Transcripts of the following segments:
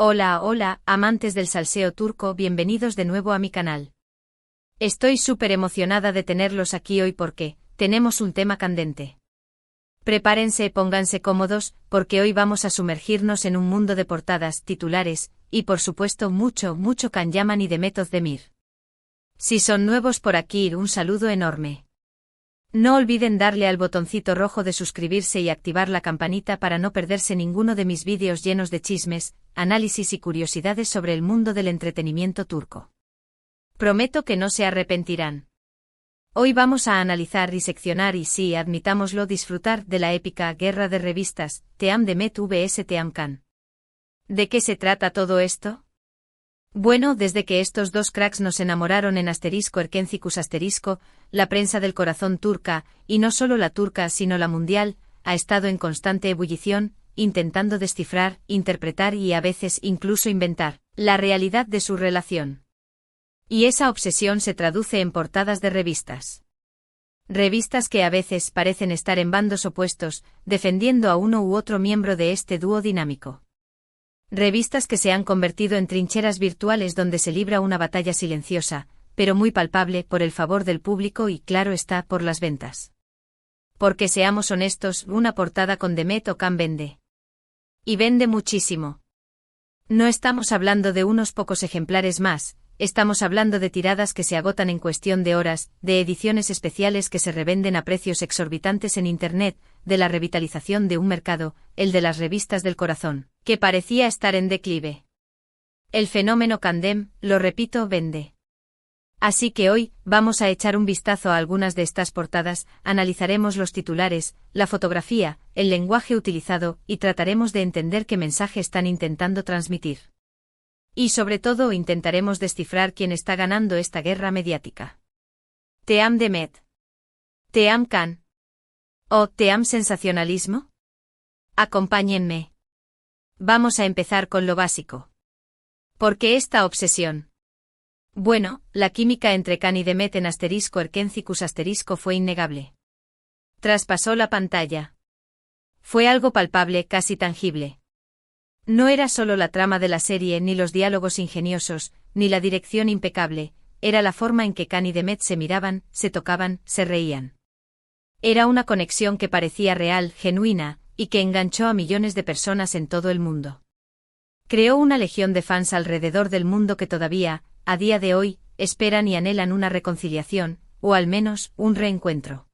Hola, hola, amantes del salseo turco, bienvenidos de nuevo a mi canal. Estoy súper emocionada de tenerlos aquí hoy porque tenemos un tema candente. Prepárense, pónganse cómodos, porque hoy vamos a sumergirnos en un mundo de portadas, titulares, y por supuesto mucho Can Yaman y Demet Özdemir. Si son nuevos por aquí, un saludo enorme. No olviden darle al botoncito rojo de suscribirse y activar la campanita para no perderse ninguno de mis vídeos llenos de chismes, análisis y curiosidades sobre el mundo del entretenimiento turco. Prometo que no se arrepentirán. Hoy vamos a analizar, diseccionar y sí, admitámoslo, disfrutar de la épica guerra de revistas, Team Demet vs Team Can. ¿De qué se trata todo esto? Bueno, desde que estos dos cracks nos enamoraron en *Erkencicus*, la prensa del corazón turca, y no solo la turca sino la mundial, ha estado en constante ebullición, intentando descifrar, interpretar y a veces incluso inventar la realidad de su relación. Y esa obsesión se traduce en portadas de revistas. Revistas que a veces parecen estar en bandos opuestos, defendiendo a uno u otro miembro de este dúo dinámico. Revistas que se han convertido en trincheras virtuales donde se libra una batalla silenciosa, pero muy palpable por el favor del público y claro está por las ventas. Porque seamos honestos, una portada con Demet o Can vende. Y vende muchísimo. No estamos hablando de unos pocos ejemplares más, estamos hablando de tiradas que se agotan en cuestión de horas, de ediciones especiales que se revenden a precios exorbitantes en Internet, de la revitalización de un mercado, el de las revistas del corazón, que parecía estar en declive. El fenómeno Candem, lo repito, vende. Así que hoy, vamos a echar un vistazo a algunas de estas portadas, analizaremos los titulares, la fotografía, el lenguaje utilizado, y trataremos de entender qué mensaje están intentando transmitir. Y sobre todo intentaremos descifrar quién está ganando esta guerra mediática. Team Demet. Team Can. ¿O Team Sensacionalismo? Acompáñenme. Vamos a empezar con lo básico. ¿Por qué esta obsesión? Bueno, la química entre Can y Demet en *Erkencicus* fue innegable. Traspasó la pantalla. Fue algo palpable, casi tangible. No era solo la trama de la serie, ni los diálogos ingeniosos, ni la dirección impecable, era la forma en que Can y Demet se miraban, se tocaban, se reían. Era una conexión que parecía real, genuina, y que enganchó a millones de personas en todo el mundo. Creó una legión de fans alrededor del mundo que todavía, a día de hoy, esperan y anhelan una reconciliación, o al menos, un reencuentro.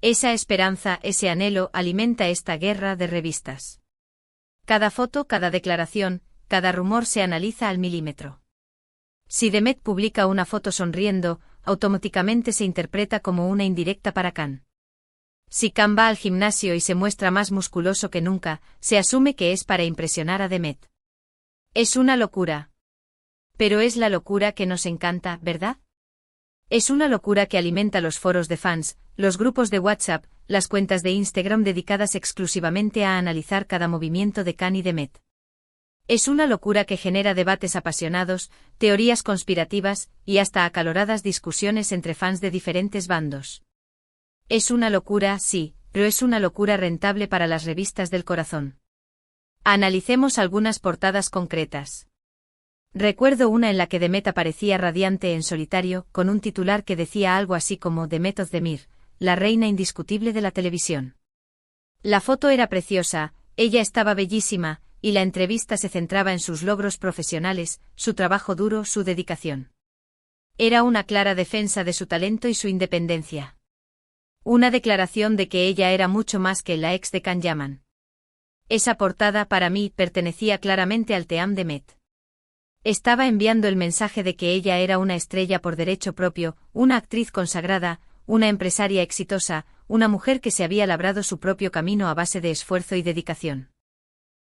Esa esperanza, ese anhelo, alimenta esta guerra de revistas. Cada foto, cada declaración, cada rumor se analiza al milímetro. Si Demet publica una foto sonriendo, automáticamente se interpreta como una indirecta para Can. Si Can va al gimnasio y se muestra más musculoso que nunca, se asume que es para impresionar a Demet. Es una locura. Pero es la locura que nos encanta, ¿verdad? Es una locura que alimenta los foros de fans, los grupos de WhatsApp, las cuentas de Instagram dedicadas exclusivamente a analizar cada movimiento de Can y Demet. Es una locura que genera debates apasionados, teorías conspirativas, y hasta acaloradas discusiones entre fans de diferentes bandos. Es una locura, sí, pero es una locura rentable para las revistas del corazón. Analicemos algunas portadas concretas. Recuerdo una en la que Demet aparecía radiante en solitario, con un titular que decía algo así como Demet Özdemir, la reina indiscutible de la televisión. La foto era preciosa, ella estaba bellísima, y la entrevista se centraba en sus logros profesionales, su trabajo duro, su dedicación. Era una clara defensa de su talento y su independencia. Una declaración de que ella era mucho más que la ex de Can Yaman. Esa portada para mí pertenecía claramente al Team Demet. Estaba enviando el mensaje de que ella era una estrella por derecho propio, una actriz consagrada, una empresaria exitosa, una mujer que se había labrado su propio camino a base de esfuerzo y dedicación.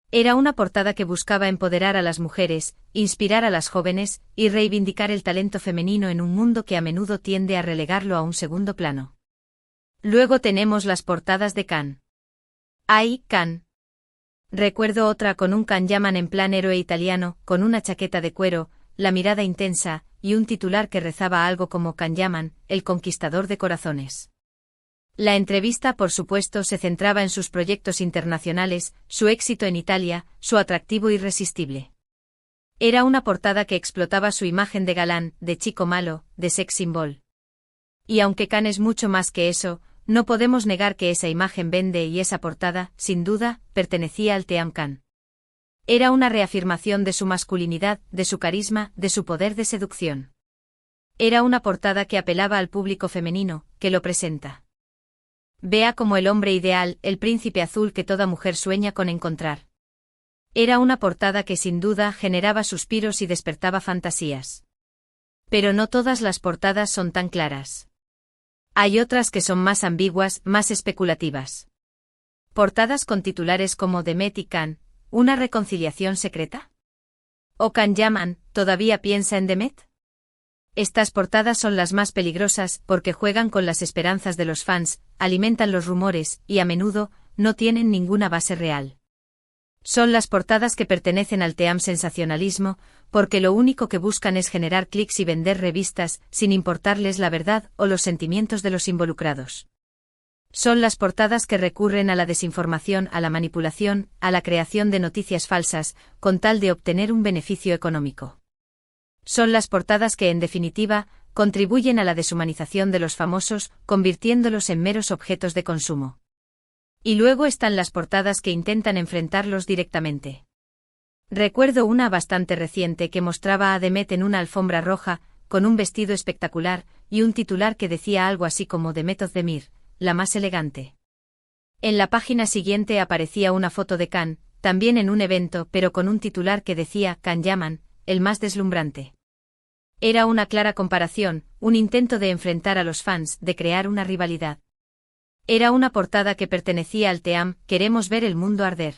Era una portada que buscaba empoderar a las mujeres, inspirar a las jóvenes, y reivindicar el talento femenino en un mundo que a menudo tiende a relegarlo a un segundo plano. Luego tenemos las portadas de Can. ¡Ay, Can! Recuerdo otra con un Can Yaman en plan héroe italiano, con una chaqueta de cuero, la mirada intensa, y un titular que rezaba algo como Can Yaman, el conquistador de corazones. La entrevista, por supuesto, se centraba en sus proyectos internacionales, su éxito en Italia, su atractivo irresistible. Era una portada que explotaba su imagen de galán, de chico malo, de sex symbol. Y aunque Can es mucho más que eso, no podemos negar que esa imagen vende y esa portada, sin duda, pertenecía al Team Can. Era una reafirmación de su masculinidad, de su carisma, de su poder de seducción. Era una portada que apelaba al público femenino, que lo presenta. Vea como el hombre ideal, el príncipe azul que toda mujer sueña con encontrar. Era una portada que sin duda generaba suspiros y despertaba fantasías. Pero no todas las portadas son tan claras. Hay otras que son más ambiguas, más especulativas. Portadas con titulares como Demet y Can, ¿una reconciliación secreta? ¿O Can Yaman, todavía piensa en Demet? Estas portadas son las más peligrosas porque juegan con las esperanzas de los fans, alimentan los rumores y, a menudo, no tienen ninguna base real. Son las portadas que pertenecen al team sensacionalismo, porque lo único que buscan es generar clics y vender revistas, sin importarles la verdad o los sentimientos de los involucrados. Son las portadas que recurren a la desinformación, a la manipulación, a la creación de noticias falsas, con tal de obtener un beneficio económico. Son las portadas que, en definitiva, contribuyen a la deshumanización de los famosos, convirtiéndolos en meros objetos de consumo. Y luego están las portadas que intentan enfrentarlos directamente. Recuerdo una bastante reciente que mostraba a Demet en una alfombra roja, con un vestido espectacular, y un titular que decía algo así como Demet Özdemir, la más elegante. En la página siguiente aparecía una foto de Can, también en un evento pero con un titular que decía Can Yaman, el más deslumbrante. Era una clara comparación, un intento de enfrentar a los fans, de crear una rivalidad. Era una portada que pertenecía al team Queremos ver el mundo arder.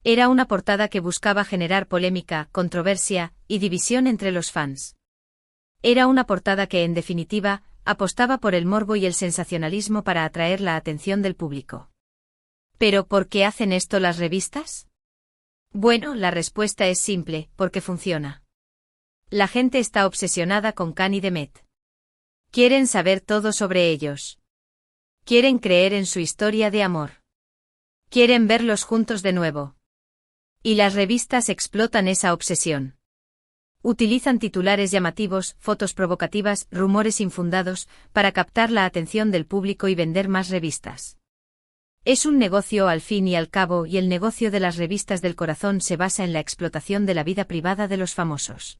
Era una portada que buscaba generar polémica, controversia y división entre los fans. Era una portada que, en definitiva, apostaba por el morbo y el sensacionalismo para atraer la atención del público. ¿Pero por qué hacen esto las revistas? Bueno, la respuesta es simple, porque funciona. La gente está obsesionada con Can y Demet. Quieren saber todo sobre ellos. Quieren creer en su historia de amor. Quieren verlos juntos de nuevo. Y las revistas explotan esa obsesión. Utilizan titulares llamativos, fotos provocativas, rumores infundados, para captar la atención del público y vender más revistas. Es un negocio al fin y al cabo, y el negocio de las revistas del corazón se basa en la explotación de la vida privada de los famosos.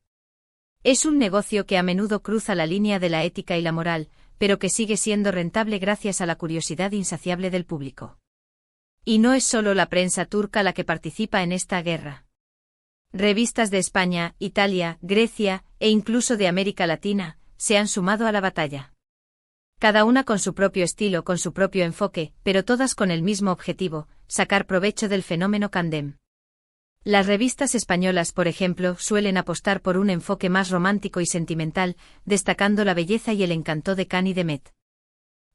Es un negocio que a menudo cruza la línea de la ética y la moral, pero que sigue siendo rentable gracias a la curiosidad insaciable del público. Y no es solo la prensa turca la que participa en esta guerra. Revistas de España, Italia, Grecia, e incluso de América Latina, se han sumado a la batalla. Cada una con su propio estilo, con su propio enfoque, pero todas con el mismo objetivo, sacar provecho del fenómeno Candem. Las revistas españolas, por ejemplo, suelen apostar por un enfoque más romántico y sentimental, destacando la belleza y el encanto de Can y Demet.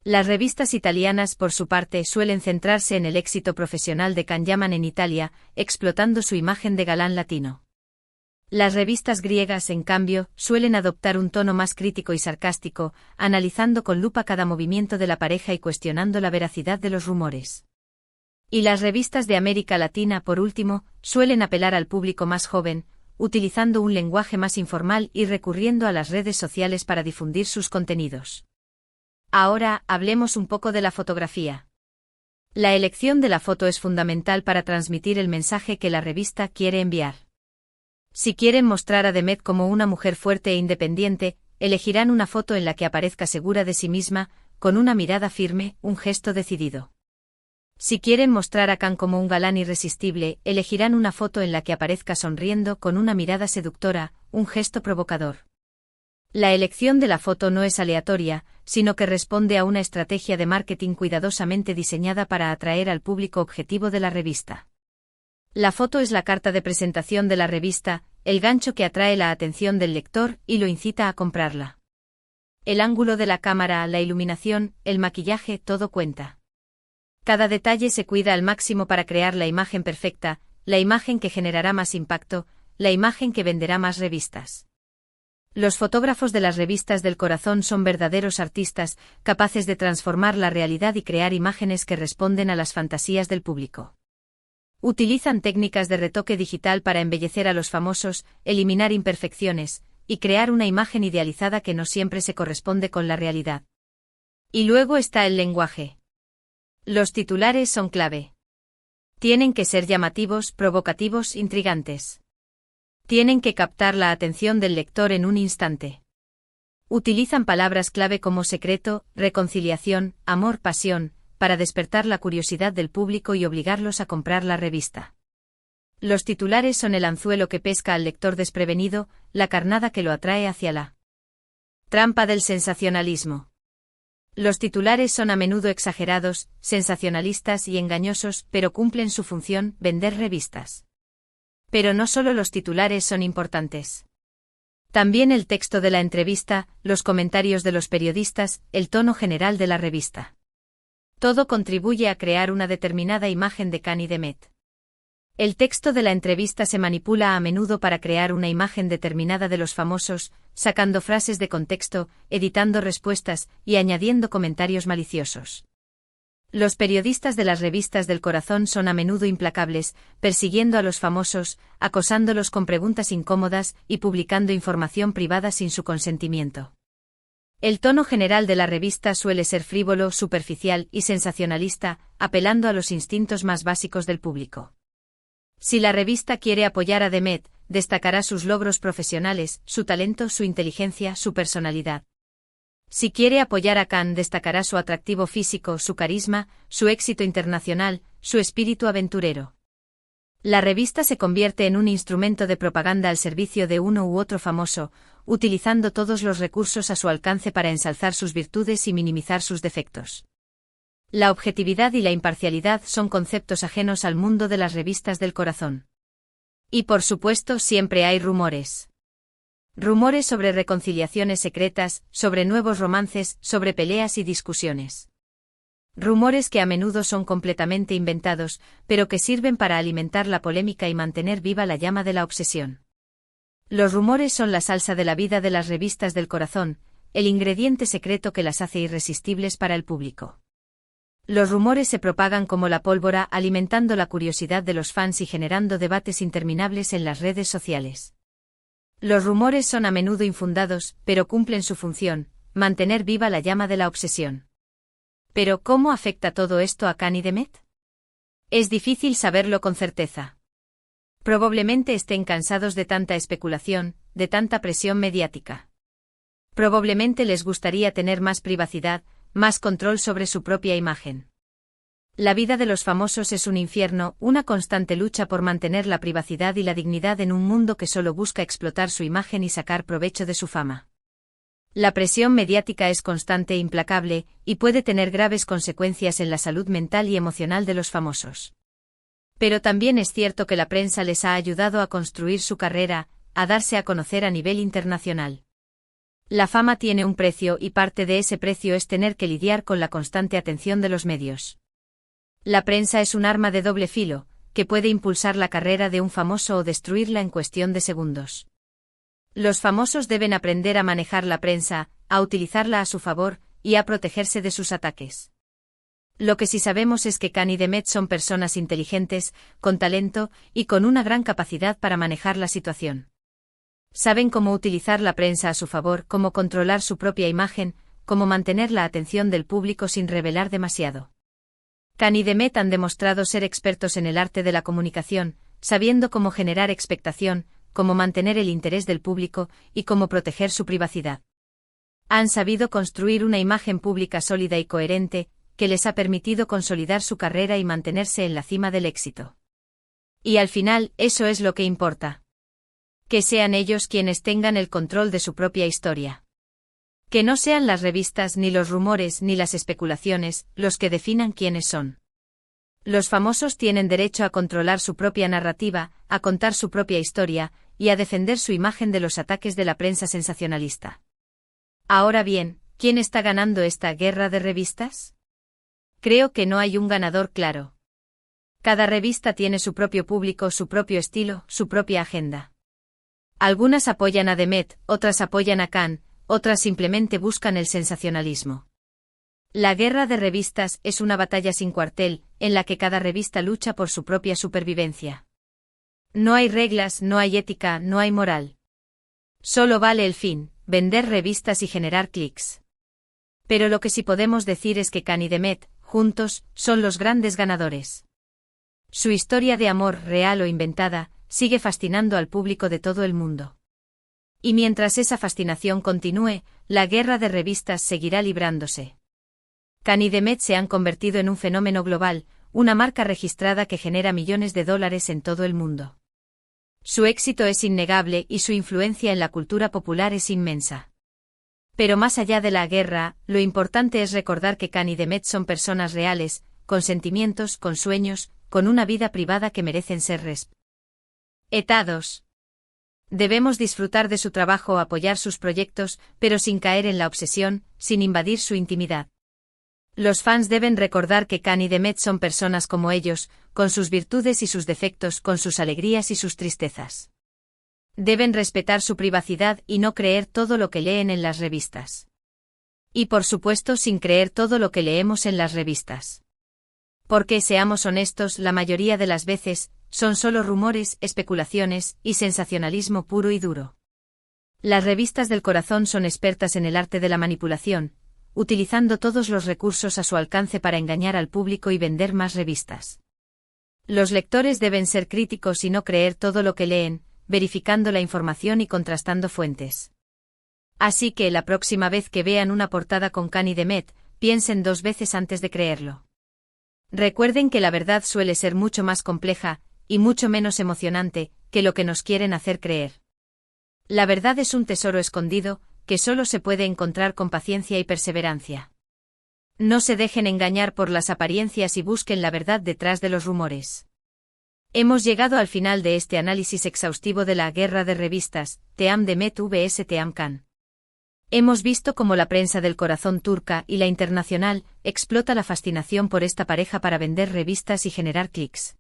Las revistas italianas, por su parte, suelen centrarse en el éxito profesional de Can Yaman en Italia, explotando su imagen de galán latino. Las revistas griegas, en cambio, suelen adoptar un tono más crítico y sarcástico, analizando con lupa cada movimiento de la pareja y cuestionando la veracidad de los rumores. Y las revistas de América Latina, por último, suelen apelar al público más joven, utilizando un lenguaje más informal y recurriendo a las redes sociales para difundir sus contenidos. Ahora, hablemos un poco de la fotografía. La elección de la foto es fundamental para transmitir el mensaje que la revista quiere enviar. Si quieren mostrar a Demet como una mujer fuerte e independiente, elegirán una foto en la que aparezca segura de sí misma, con una mirada firme, un gesto decidido. Si quieren mostrar a Can como un galán irresistible, elegirán una foto en la que aparezca sonriendo con una mirada seductora, un gesto provocador. La elección de la foto no es aleatoria, sino que responde a una estrategia de marketing cuidadosamente diseñada para atraer al público objetivo de la revista. La foto es la carta de presentación de la revista, el gancho que atrae la atención del lector y lo incita a comprarla. El ángulo de la cámara, la iluminación, el maquillaje, todo cuenta. Cada detalle se cuida al máximo para crear la imagen perfecta, la imagen que generará más impacto, la imagen que venderá más revistas. Los fotógrafos de las revistas del corazón son verdaderos artistas, capaces de transformar la realidad y crear imágenes que responden a las fantasías del público. Utilizan técnicas de retoque digital para embellecer a los famosos, eliminar imperfecciones, y crear una imagen idealizada que no siempre se corresponde con la realidad. Y luego está el lenguaje. Los titulares son clave. Tienen que ser llamativos, provocativos, intrigantes. Tienen que captar la atención del lector en un instante. Utilizan palabras clave como secreto, reconciliación, amor, pasión, para despertar la curiosidad del público y obligarlos a comprar la revista. Los titulares son el anzuelo que pesca al lector desprevenido, la carnada que lo atrae hacia la trampa del sensacionalismo. Los titulares son a menudo exagerados, sensacionalistas y engañosos, pero cumplen su función, vender revistas. Pero no solo los titulares son importantes. También el texto de la entrevista, los comentarios de los periodistas, el tono general de la revista. Todo contribuye a crear una determinada imagen de Cani Demet. El texto de la entrevista se manipula a menudo para crear una imagen determinada de los famosos, sacando frases de contexto, editando respuestas y añadiendo comentarios maliciosos. Los periodistas de las revistas del corazón son a menudo implacables, persiguiendo a los famosos, acosándolos con preguntas incómodas y publicando información privada sin su consentimiento. El tono general de la revista suele ser frívolo, superficial y sensacionalista, apelando a los instintos más básicos del público. Si la revista quiere apoyar a Demet, destacará sus logros profesionales, su talento, su inteligencia, su personalidad. Si quiere apoyar a Can, destacará su atractivo físico, su carisma, su éxito internacional, su espíritu aventurero. La revista se convierte en un instrumento de propaganda al servicio de uno u otro famoso, utilizando todos los recursos a su alcance para ensalzar sus virtudes y minimizar sus defectos. La objetividad y la imparcialidad son conceptos ajenos al mundo de las revistas del corazón. Y por supuesto siempre hay rumores. Rumores sobre reconciliaciones secretas, sobre nuevos romances, sobre peleas y discusiones. Rumores que a menudo son completamente inventados, pero que sirven para alimentar la polémica y mantener viva la llama de la obsesión. Los rumores son la salsa de la vida de las revistas del corazón, el ingrediente secreto que las hace irresistibles para el público. Los rumores se propagan como la pólvora, alimentando la curiosidad de los fans y generando debates interminables en las redes sociales. Los rumores son a menudo infundados, pero cumplen su función, mantener viva la llama de la obsesión. Pero ¿cómo afecta todo esto a Cani Demet? Es difícil saberlo con certeza. Probablemente estén cansados de tanta especulación, de tanta presión mediática. Probablemente les gustaría tener más privacidad, más control sobre su propia imagen. La vida de los famosos es un infierno, una constante lucha por mantener la privacidad y la dignidad en un mundo que solo busca explotar su imagen y sacar provecho de su fama. La presión mediática es constante e implacable, y puede tener graves consecuencias en la salud mental y emocional de los famosos. Pero también es cierto que la prensa les ha ayudado a construir su carrera, a darse a conocer a nivel internacional. La fama tiene un precio y parte de ese precio es tener que lidiar con la constante atención de los medios. La prensa es un arma de doble filo, que puede impulsar la carrera de un famoso o destruirla en cuestión de segundos. Los famosos deben aprender a manejar la prensa, a utilizarla a su favor, y a protegerse de sus ataques. Lo que sí sabemos es que Cani Demet son personas inteligentes, con talento, y con una gran capacidad para manejar la situación. Saben cómo utilizar la prensa a su favor, cómo controlar su propia imagen, cómo mantener la atención del público sin revelar demasiado. Cani Demet han demostrado ser expertos en el arte de la comunicación, sabiendo cómo generar expectación, cómo mantener el interés del público, y cómo proteger su privacidad. Han sabido construir una imagen pública sólida y coherente, que les ha permitido consolidar su carrera y mantenerse en la cima del éxito. Y al final, eso es lo que importa. Que sean ellos quienes tengan el control de su propia historia. Que no sean las revistas, ni los rumores, ni las especulaciones, los que definan quiénes son. Los famosos tienen derecho a controlar su propia narrativa, a contar su propia historia, y a defender su imagen de los ataques de la prensa sensacionalista. Ahora bien, ¿quién está ganando esta guerra de revistas? Creo que no hay un ganador claro. Cada revista tiene su propio público, su propio estilo, su propia agenda. Algunas apoyan a Demet, otras apoyan a Can, otras simplemente buscan el sensacionalismo. La guerra de revistas es una batalla sin cuartel, en la que cada revista lucha por su propia supervivencia. No hay reglas, no hay ética, no hay moral. Solo vale el fin, vender revistas y generar clics. Pero lo que sí podemos decir es que Khan y Demet, juntos, son los grandes ganadores. Su historia de amor, real o inventada, sigue fascinando al público de todo el mundo. Y mientras esa fascinación continúe, la guerra de revistas seguirá librándose. Khan y Demet se han convertido en un fenómeno global, una marca registrada que genera millones de dólares en todo el mundo. Su éxito es innegable y su influencia en la cultura popular es inmensa. Pero más allá de la guerra, lo importante es recordar que Khan y Demet son personas reales, con sentimientos, con sueños, con una vida privada que merecen ser respetados. Debemos disfrutar de su trabajo o apoyar sus proyectos, pero sin caer en la obsesión, sin invadir su intimidad. Los fans deben recordar que Khan y Demet son personas como ellos, con sus virtudes y sus defectos, con sus alegrías y sus tristezas. Deben respetar su privacidad y no creer todo lo que leen en las revistas. Y por supuesto sin creer todo lo que leemos en las revistas. Porque, seamos honestos, la mayoría de las veces, son solo rumores, especulaciones y sensacionalismo puro y duro. Las revistas del corazón son expertas en el arte de la manipulación, utilizando todos los recursos a su alcance para engañar al público y vender más revistas. Los lectores deben ser críticos y no creer todo lo que leen, verificando la información y contrastando fuentes. Así que la próxima vez que vean una portada con Khan y Demet, piensen 2 veces antes de creerlo. Recuerden que la verdad suele ser mucho más compleja, y mucho menos emocionante, que lo que nos quieren hacer creer. La verdad es un tesoro escondido, que solo se puede encontrar con paciencia y perseverancia. No se dejen engañar por las apariencias y busquen la verdad detrás de los rumores. Hemos llegado al final de este análisis exhaustivo de la guerra de revistas, Team Demet vs Team Khan. Hemos visto cómo la prensa del corazón turca y la internacional explota la fascinación por esta pareja para vender revistas y generar clics.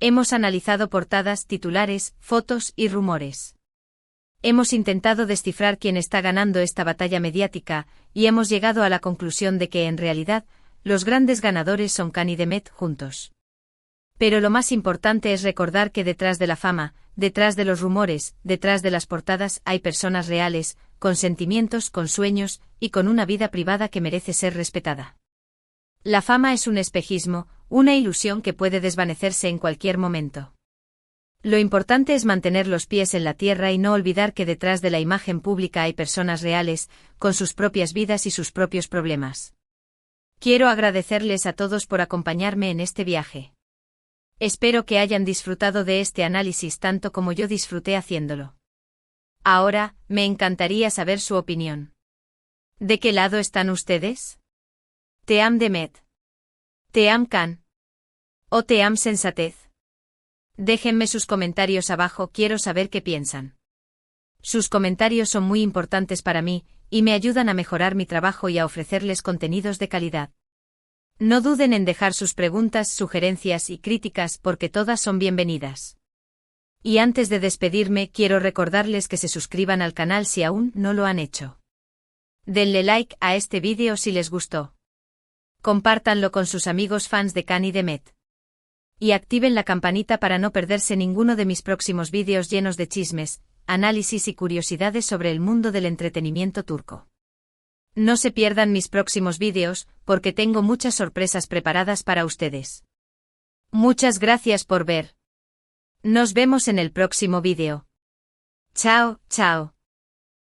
Hemos analizado portadas, titulares, fotos y rumores. Hemos intentado descifrar quién está ganando esta batalla mediática, y hemos llegado a la conclusión de que en realidad, los grandes ganadores son Khan y Demet juntos. Pero lo más importante es recordar que detrás de la fama, detrás de los rumores, detrás de las portadas hay personas reales, con sentimientos, con sueños, y con una vida privada que merece ser respetada. La fama es un espejismo, una ilusión que puede desvanecerse en cualquier momento. Lo importante es mantener los pies en la tierra y no olvidar que detrás de la imagen pública hay personas reales, con sus propias vidas y sus propios problemas. Quiero agradecerles a todos por acompañarme en este viaje. Espero que hayan disfrutado de este análisis tanto como yo disfruté haciéndolo. Ahora, me encantaría saber su opinión. ¿De qué lado están ustedes? ¿Team Demet? ¿Team Khan? ¿O Team Sensatez? Déjenme sus comentarios abajo, quiero saber qué piensan. Sus comentarios son muy importantes para mí, y me ayudan a mejorar mi trabajo y a ofrecerles contenidos de calidad. No duden en dejar sus preguntas, sugerencias y críticas porque todas son bienvenidas. Y antes de despedirme, quiero recordarles que se suscriban al canal si aún no lo han hecho. Denle like a este vídeo si les gustó. Compártanlo con sus amigos fans de Khan y Demet. Y activen la campanita para no perderse ninguno de mis próximos vídeos llenos de chismes, análisis y curiosidades sobre el mundo del entretenimiento turco. No se pierdan mis próximos vídeos, porque tengo muchas sorpresas preparadas para ustedes. Muchas gracias por ver. Nos vemos en el próximo vídeo. Chao, chao.